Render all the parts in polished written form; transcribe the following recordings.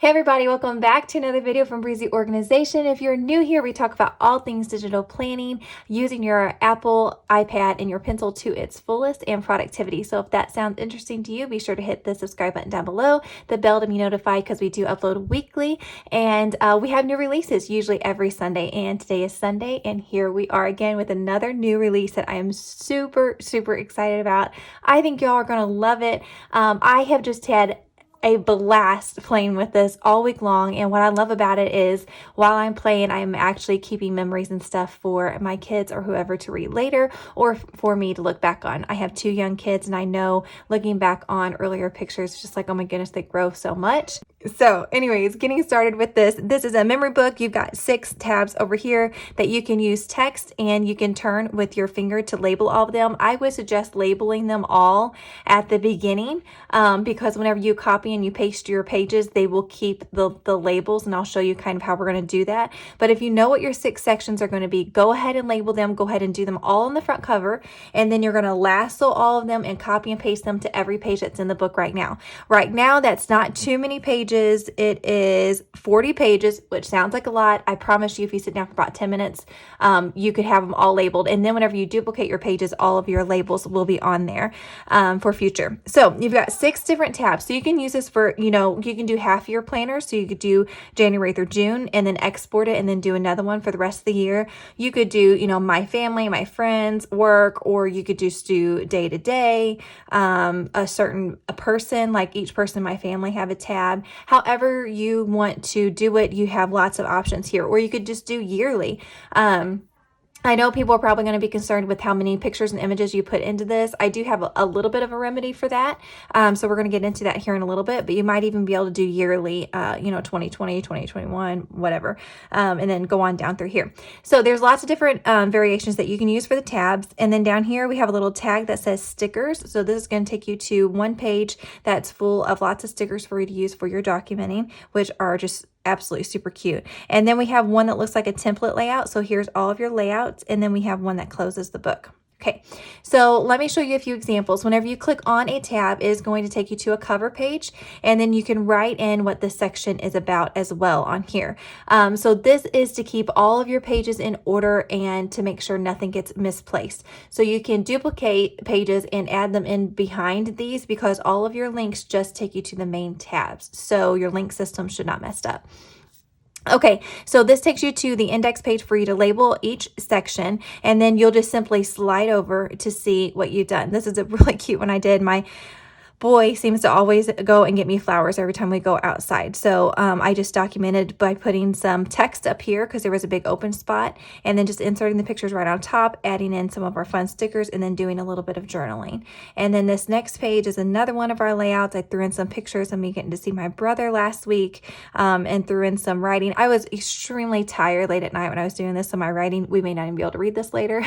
Hey everybody, welcome back to another video from Breezy Organization. If you're new here, we talk about all things digital planning, using your Apple, iPad, and your pencil to its fullest and productivity. So if that sounds interesting to you, be sure to hit the subscribe button down below, the bell to be notified because we do upload weekly, and we have new releases usually every Sunday, and today is Sunday, and here we are again with another new release that I am super excited about. I think y'all are going to love it. I have just had a blast playing with this all week long, and what I love about it is while I'm playing, I'm actually keeping memories and stuff for my kids or whoever to read later, or for me to look back on. I have 2 young kids, and I know looking back on earlier pictures, just like, oh my goodness, they grow so much. So anyways, getting started with this is a memory book. You've got 6 tabs over here that you can use text, and you can turn with your finger to label all of them. I would suggest labeling them all at the beginning, because whenever you copy and you paste your pages, they will keep the labels, and I'll show you kind of how we're going to do that. But if you know what your 6 sections are going to be, go ahead and label them. Go ahead and do them all on the front cover, and then you're going to lasso all of them and copy and paste them to every page that's in the book right now. Right now, that's not too many pages. It is 40 pages, which sounds like a lot. I promise you, if you sit down for about 10 minutes, you could have them all labeled. And then whenever you duplicate your pages, all of your labels will be on there for future. So you've got 6 different tabs. So you can use this for, you can do half your planner. So you could do January through June and then export it and then do another one for the rest of the year. You could do, my family, my friends, work, or you could just do day to day, a person, like each person in my family have a tab. However you want to do it, you have lots of options here, or you could just do yearly. I know people are probably going to be concerned with how many pictures and images you put into this. I do have a little bit of a remedy for that. So we're going to get into that here in a little bit, but you might even be able to do yearly, 2020, 2021, whatever, and then go on down through here. So there's lots of different variations that you can use for the tabs. And then down here, we have a little tag that says stickers. So this is going to take you to one page that's full of lots of stickers for you to use for your documenting, which are just absolutely super cute. And then we have one that looks like a template layout. So here's all of your layouts. And then we have one that closes the book. Okay, so let me show you a few examples. Whenever you click on a tab, it is going to take you to a cover page, and then you can write in what this section is about as well on here. So this is to keep all of your pages in order and to make sure nothing gets misplaced. So you can duplicate pages and add them in behind these, because all of your links just take you to the main tabs. So your link system should not mess up. Okay, so this takes you to the index page for you to label each section, and then you'll just simply slide over to see what you've done. This is a really cute one I did. My boy seems to always go and get me flowers every time we go outside. So I just documented by putting some text up here because there was a big open spot, and then just inserting the pictures right on top, adding in some of our fun stickers, and then doing a little bit of journaling. And then this next page is another one of our layouts. I threw in some pictures of me getting to see my brother last week, and threw in some writing. I was extremely tired late at night when I was doing this, so my writing, we may not even be able to read this later.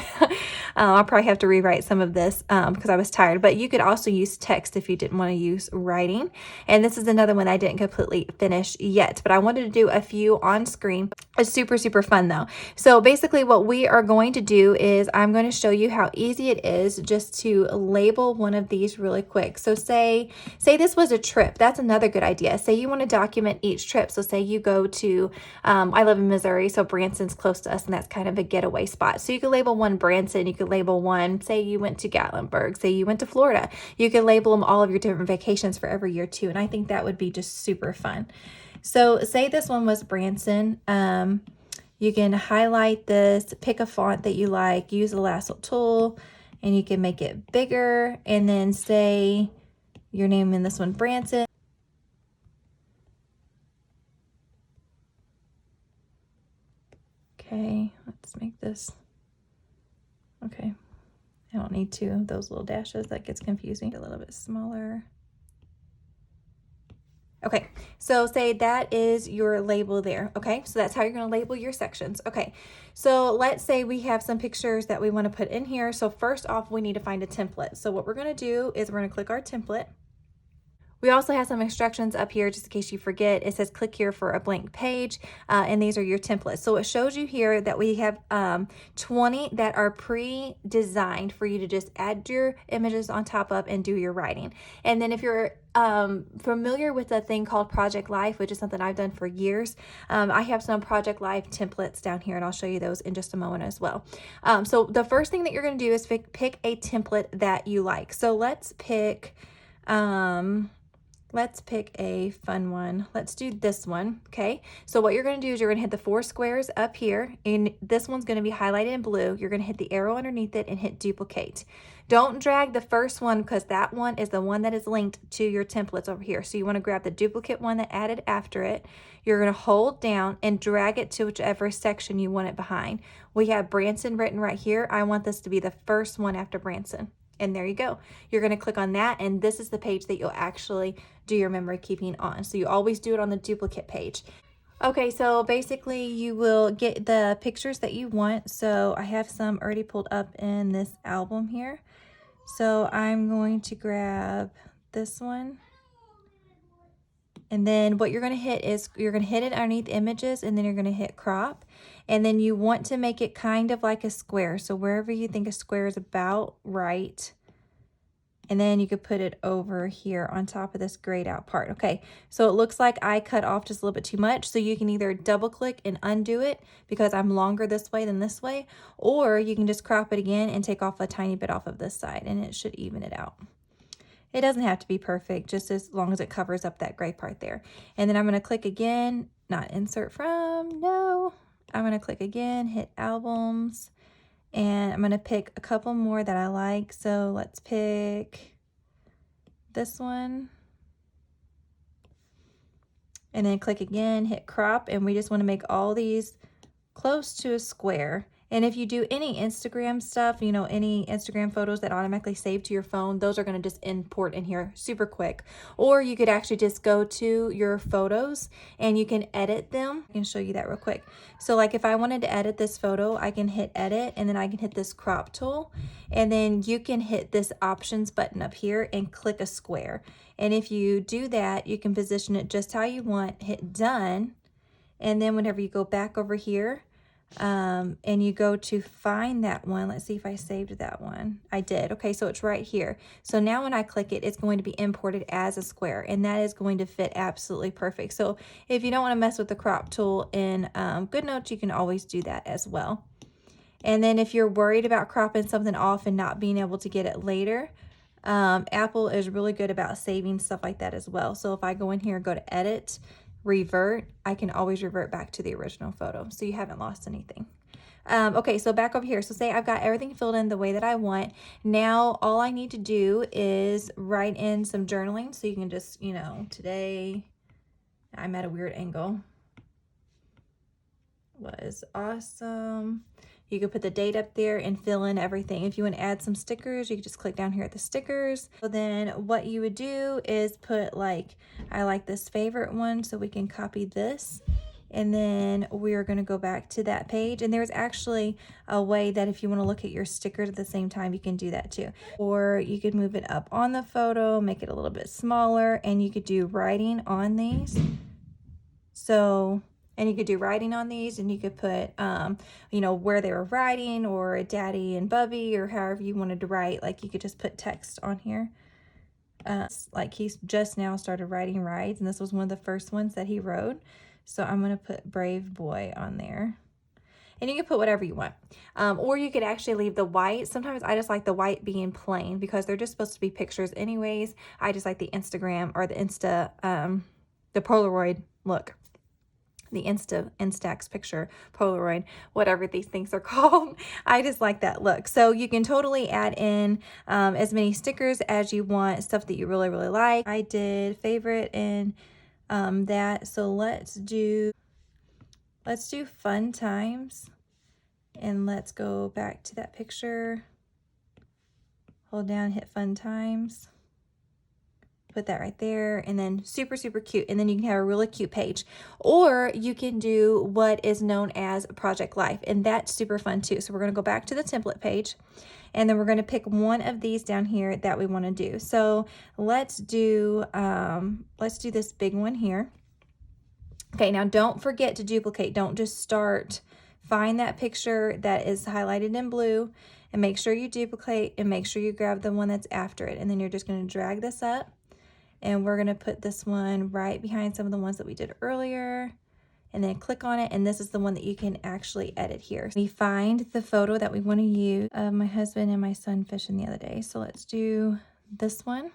I'll probably have to rewrite some of this because I was tired, but you could also use text if you didn't want to use writing. And this is another one I didn't completely finish yet, but I wanted to do a few on screen. It's super fun though. So basically what we are going to do is I'm going to show you how easy it is just to label one of these really quick. So say this was a trip. That's another good idea. Say you want to document each trip. So say you go to, I live in Missouri, so Branson's close to us, and that's kind of a getaway spot. So you could label one Branson, you could label one, say you went to Gatlinburg, say you went to Florida. You could label them all of your different vacations for every year too, and I think that would be just super fun. So say this one was Branson. You can highlight this, pick a font that you like, use the lasso tool, and you can make it bigger, and then say your name in this one Branson. Okay, let's make this, okay. I don't need 2 of those little dashes, that gets confusing. A little bit smaller. Okay, so say that is your label there. Okay, so that's how you're going to label your sections. Okay, so let's say we have some pictures that we want to put in here. So first off, we need to find a template. So what we're going to do is we're going to click our template. We also have some instructions up here just in case you forget. It says click here for a blank page, and these are your templates. So it shows you here that we have 20 that are pre-designed for you to just add your images on top of and do your writing. And then if you're familiar with a thing called Project Life, which is something I've done for years, I have some Project Life templates down here, and I'll show you those in just a moment as well. So the first thing that you're going to do is pick a template that you like. So let's pick a fun one. Let's do this one, okay? So what you're gonna do is you're gonna hit the 4 squares up here, and this one's gonna be highlighted in blue. You're gonna hit the arrow underneath it and hit duplicate. Don't drag the first one because that one is the one that is linked to your templates over here. So you wanna grab the duplicate one that added after it. You're gonna hold down and drag it to whichever section you want it behind. We have Branson written right here. I want this to be the first one after Branson. And there you go. You're going to click on that, and this is the page that you'll actually do your memory keeping on. So you always do it on the duplicate page. Okay, so basically you will get the pictures that you want. So I have some already pulled up in this album here. So I'm going to grab this one. And then what you're going to hit is you're going to hit it underneath images, and then you're going to hit crop. And then you want to make it kind of like a square. So wherever you think a square is about right. And then you could put it over here on top of this grayed out part. Okay, so it looks like I cut off just a little bit too much. So you can either double click and undo it because I'm longer this way than this way, or you can just crop it again and take off a tiny bit off of this side, and it should even it out. It doesn't have to be perfect, just as long as it covers up that gray part there. And then I'm going to click again, not insert from, no. I'm going to click again, hit albums, and I'm going to pick a couple more that I like. So let's pick this one. And then click again, hit crop, and we just want to make all these close to a square. And if you do any Instagram stuff, you know, any Instagram photos that automatically save to your phone, those are going to just import in here super quick. Or you could actually just go to your photos and you can edit them. I can show you that real quick. So like if I wanted to edit this photo, I can hit edit, and then I can hit this crop tool, and then you can hit this options button up here and click a square. And if you do that, you can position it just how you want, hit done. And then whenever you go back over here, and you go to find that one, let's see if I saved that one. I did. Okay, so it's right here. So now when I click it, it's going to be imported as a square, and that is going to fit absolutely perfect. So if you don't want to mess with the crop tool in GoodNotes, you can always do that as well. And then if you're worried about cropping something off and not being able to get it later, Apple is really good about saving stuff like that as well. So if I go in here and go to edit, revert, I can always revert back to the original photo, so you haven't lost anything. Okay, so back over here. So say I've got everything filled in the way that I want. Now all I need to do is write in some journaling. So you can just, you know, today I'm at a weird angle. Was awesome. You could put the date up there and fill in everything. If you want to add some stickers, you can just click down here at the stickers. So then what you would do is put like, I like this favorite one, so we can copy this. And then we're going to go back to that page. And there's actually a way that if you want to look at your stickers at the same time, you can do that too. Or you could move it up on the photo, make it a little bit smaller, and you could do writing on these. And you could do writing on these, and you could put, you know, where they were writing, or Daddy and Bubby, or however you wanted to write. Like you could just put text on here. Like he's just now started writing rides, and this was one of the first ones that he wrote. So I'm going to put Brave Boy on there. And you can put whatever you want. Or you could actually leave the white. Sometimes I just like the white being plain because they're just supposed to be pictures anyways. I just like the Instagram or the Insta, the Polaroid look. The Instax picture, Polaroid, whatever these things are called. I just like that look. So you can totally add in as many stickers as you want, stuff that you really, really like. I did favorite and that. So let's do fun times, and let's go back to that picture. Hold down, hit fun times. Put that right there, and then super, super cute. And then you can have a really cute page. Or you can do what is known as Project Life, and that's super fun too. So we're gonna go back to the template page, and then we're gonna pick one of these down here that we wanna do. So let's do this big one here. Okay, now don't forget to duplicate. Don't just start. Find that picture that is highlighted in blue and make sure you duplicate and make sure you grab the one that's after it. And then you're just gonna drag this up, and we're gonna put this one right behind some of the ones that we did earlier, and then click on it, and this is the one that you can actually edit here. We find the photo that we want to use of my husband and my son fishing the other day. So let's do this one,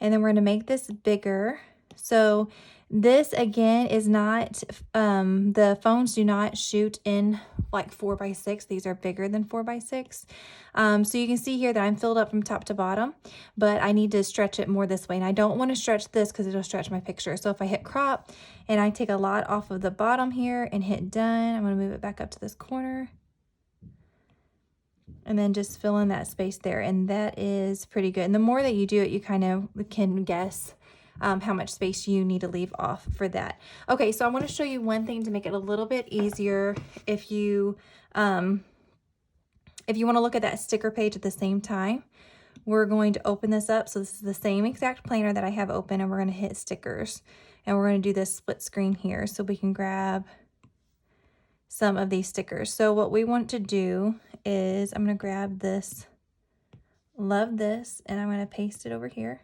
and then we're gonna make this bigger. So this again is not, the phones do not shoot in like 4x6. These are bigger than 4x6. So you can see here that I'm filled up from top to bottom, but I need to stretch it more this way. And I don't want to stretch this because it'll stretch my picture. So if I hit crop and I take a lot off of the bottom here and hit done, I'm going to move it back up to this corner. And then just fill in that space there. And that is pretty good. And the more that you do it, you kind of can guess how much space you need to leave off for that. Okay, so I want to show you one thing to make it a little bit easier if you want to look at that sticker page at the same time. We're going to open this up. So this is the same exact planner that I have open, and we're going to hit stickers, and we're going to do this split screen here so we can grab some of these stickers. So what we want to do is I'm going to grab this, love this, and I'm going to paste it over here.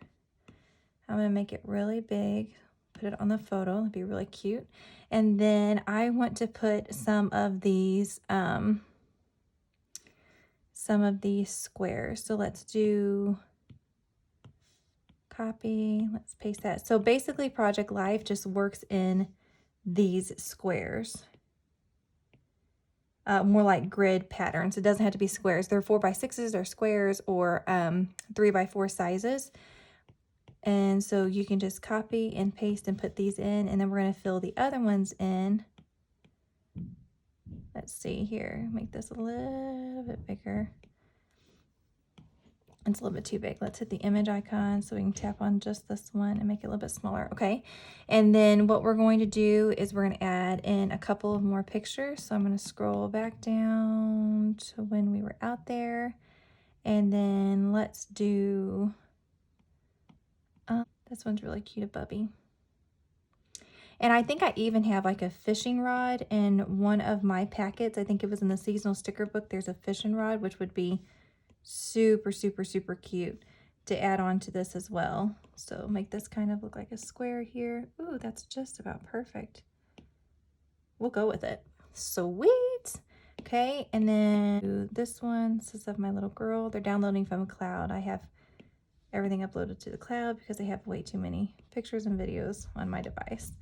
I'm going to make it really big, put it on the photo. It'd be really cute. And then I want to put some of these squares. So let's do copy. Let's paste that. So basically Project Life just works in these squares. More like grid patterns. It doesn't have to be squares. They're 4x6s or squares or 3x4 sizes. And so you can just copy and paste and put these in, and then we're going to fill the other ones in. Let's see here, make this a little bit bigger. It's a little bit too big. Let's hit the image icon so we can tap on just this one and make it a little bit smaller. Okay. And then what we're going to do is we're going to add in a couple of more pictures. So I'm going to scroll back down to when we were out there. And then let's do, this one's really cute, a bubby. And I think I even have like a fishing rod in one of my packets. I think it was in the seasonal sticker book. There's a fishing rod, which would be super, super, super cute to add on to this as well. So make this kind of look like a square here. Ooh, that's just about perfect. We'll go with it. Sweet. Okay, and then this one, this is of my little girl. They're downloading from a cloud. I have everything uploaded to the cloud because I have way too many pictures and videos on my device.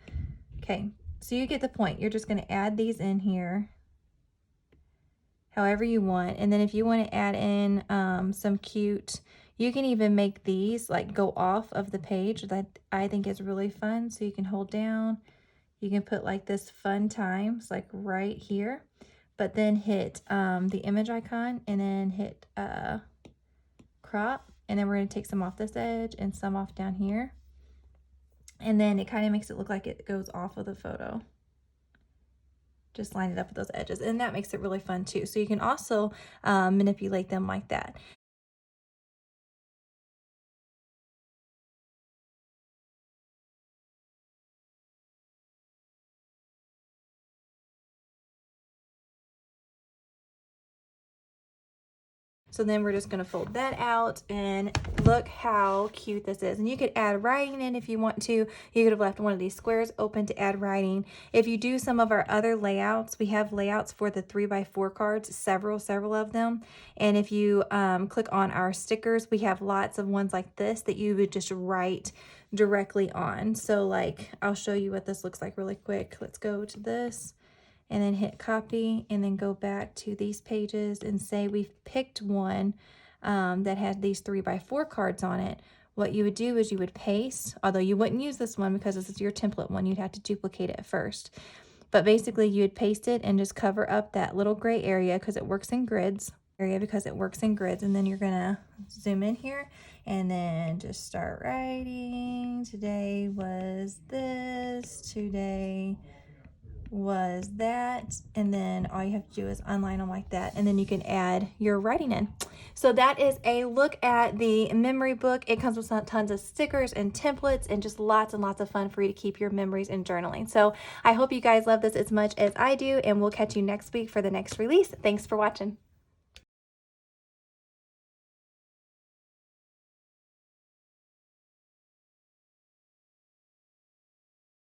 Okay, so you get the point. You're just going to add these in here however you want. And then if you want to add in some cute, you can even make these like go off of the page. That I think is really fun. So you can hold down, you can put like this fun times like right here, but then hit the image icon and then hit crop. And then we're going to take some off this edge and some off down here. And then it kind of makes it look like it goes off of the photo. Just line it up with those edges. And that makes it really fun too. So you can also manipulate them like that. So then we're just going to fold that out, and look how cute this is. And you could add writing in if you want to. You could have left one of these squares open to add writing. If you do some of our other layouts, we have layouts for the 3x4 cards, several of them. And if you click on our stickers, we have lots of ones like this that you would just write directly on. So like, I'll show you what this looks like really quick. Let's go to this. And then hit copy, and then go back to these pages and say we've picked one that had these 3x4 cards on it. What you would do is you would paste, although you wouldn't use this one because this is your template one, you'd have to duplicate it first. But basically you would paste it and just cover up that little gray area because it works in grids. area because it works in grids. And then you're gonna zoom in here and then just start writing. Today was this, today was that, and then all you have to do is unline them like that, and then you can add your writing in. So that is a look at the memory book. It comes with tons of stickers and templates and just lots and lots of fun for you to keep your memories and journaling. So I hope you guys love this as much as I do, and we'll catch you next week for the next release. Thanks for watching.